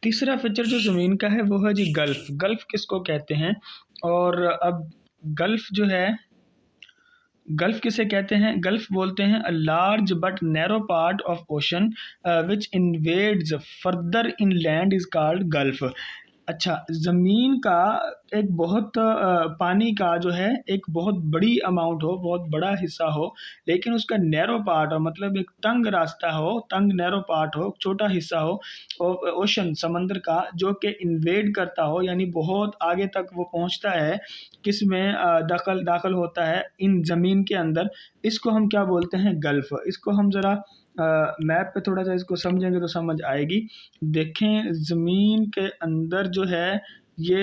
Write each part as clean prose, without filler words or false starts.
तीसरा फीचर जो ज़मीन का है वो है जी गल्फ़। गल्फ़ किसको कहते हैं? और अब गल्फ़ जो है, गल्फ़ किसे कहते हैं? गल्फ़ बोलते हैं a large but narrow part of ocean which invades further inland is called gulf. अच्छा, ज़मीन का एक बहुत पानी का जो है एक बहुत बड़ी अमाउंट हो, बहुत बड़ा हिस्सा हो, लेकिन उसका नैरो पार्ट हो, मतलब एक तंग रास्ता हो, तंग नैरो पार्ट हो, छोटा हिस्सा हो ओशन समंदर का, जो कि इन्वेड करता हो, यानी बहुत आगे तक वो पहुँचता है, किसमें दखल दाखिल होता है इन ज़मीन के अंदर, इसको हम क्या बोलते हैं? गल्फ़। इसको हम ज़रा मैप पे थोड़ा-सा इसको समझेंगे तो समझ आएगी। देखें, ज़मीन के अंदर जो है ये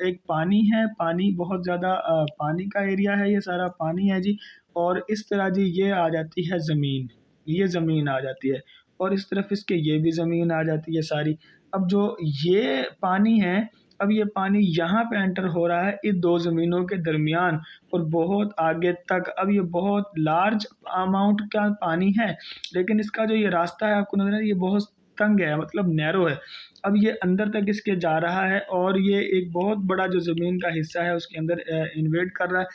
एक पानी है, पानी बहुत ज़्यादा पानी का एरिया है, ये सारा पानी है जी। और इस तरह जी ये आ जाती है ज़मीन, ये ज़मीन आ जाती है, और इस तरफ इसके ये भी ज़मीन आ जाती है सारी। अब जो ये पानी है, अब ये पानी यहाँ पे एंटर हो रहा है इन 2 ज़मीनों के दरमियान और बहुत आगे तक। अब ये बहुत लार्ज अमाउंट का पानी है, लेकिन इसका जो ये रास्ता है आपको नज़र आ रहा है, ये बहुत तंग है, मतलब नैरो है। अब ये अंदर तक इसके जा रहा है और ये एक बहुत बड़ा जो ज़मीन का हिस्सा है उसके अंदर इन्वेड कर रहा है।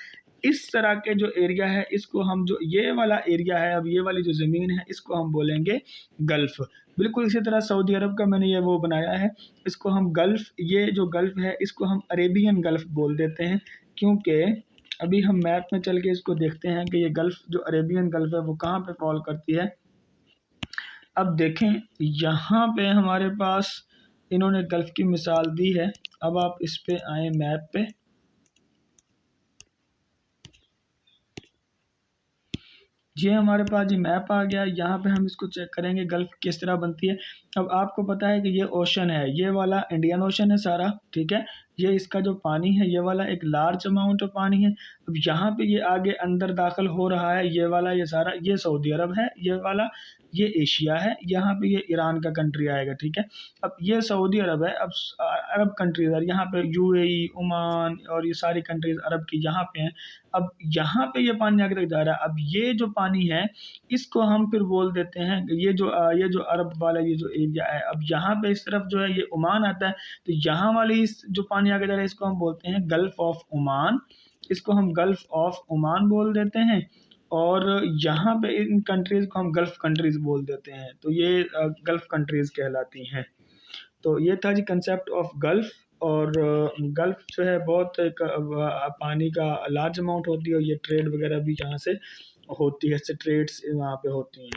इस तरह के जो एरिया है इसको हम, जो ये वाला एरिया है, अब ये वाली जो ज़मीन है इसको हम बोलेंगे गल्फ़। बिल्कुल इसी तरह सऊदी अरब का मैंने ये वो बनाया है, इसको हम गल्फ़, ये जो गल्फ़ है इसको हम अरेबियन गल्फ़ बोल देते हैं, क्योंकि अभी हम मैप में चल के इसको देखते हैं कि ये गल्फ़ जो अरेबियन गल्फ़ है वो कहाँ पे फ़ॉल करती है। अब देखें, यहाँ पे हमारे पास इन्होंने गल्फ़ की मिसाल दी है। अब आप इस पे आएँ मैप पे, ये हमारे पास ये मैप आ गया। यहाँ पे हम इसको चेक करेंगे गल्फ़ किस तरह बनती है। अब आपको पता है कि ये ओशन है, ये वाला इंडियन ओशन है सारा, ठीक है? ये इसका जो पानी है, ये वाला एक लार्ज अमाउंट ऑफ पानी है। अब यहाँ पे ये आगे अंदर दाखिल हो रहा है, ये वाला, ये सारा, ये सऊदी अरब है, ये वाला, ये एशिया है, यहाँ पे ये ईरान का कंट्री आएगा, ठीक है? अब ये सऊदी अरब है, अब अरब कंट्रीज़ है, यहाँ पे यूएई, ओमान और ये सारी कंट्रीज़ अरब की यहाँ पे हैं। अब यहाँ पे ये पानी आगे तक जा रहा है। अब ये जो पानी है, इसको हम फिर बोल देते हैं, ये जो अरब वाला ये जो एरिया है, अब यहाँ पे इस तरफ जो है ये ओमान आता है, तो यहाँ वाली इस जो पानी आगे जा रहा है इसको हम बोलते हैं गल्फ़ ऑफ ओमान। इसको हम गल्फ़ ऑफ ओमान बोल देते हैं, और यहाँ पे इन कंट्रीज़ को हम गल्फ़ कंट्रीज़ बोल देते हैं। तो ये गल्फ़ कंट्रीज़ कहलाती हैं। तो ये था जी कंसेप्ट ऑफ गल्फ़। और गल्फ़ जो है बहुत एक पानी का लार्ज अमाउंट होती है, और ये ट्रेड वगैरह भी यहाँ से होती है, इससे ट्रेड्स वहाँ पे होती हैं।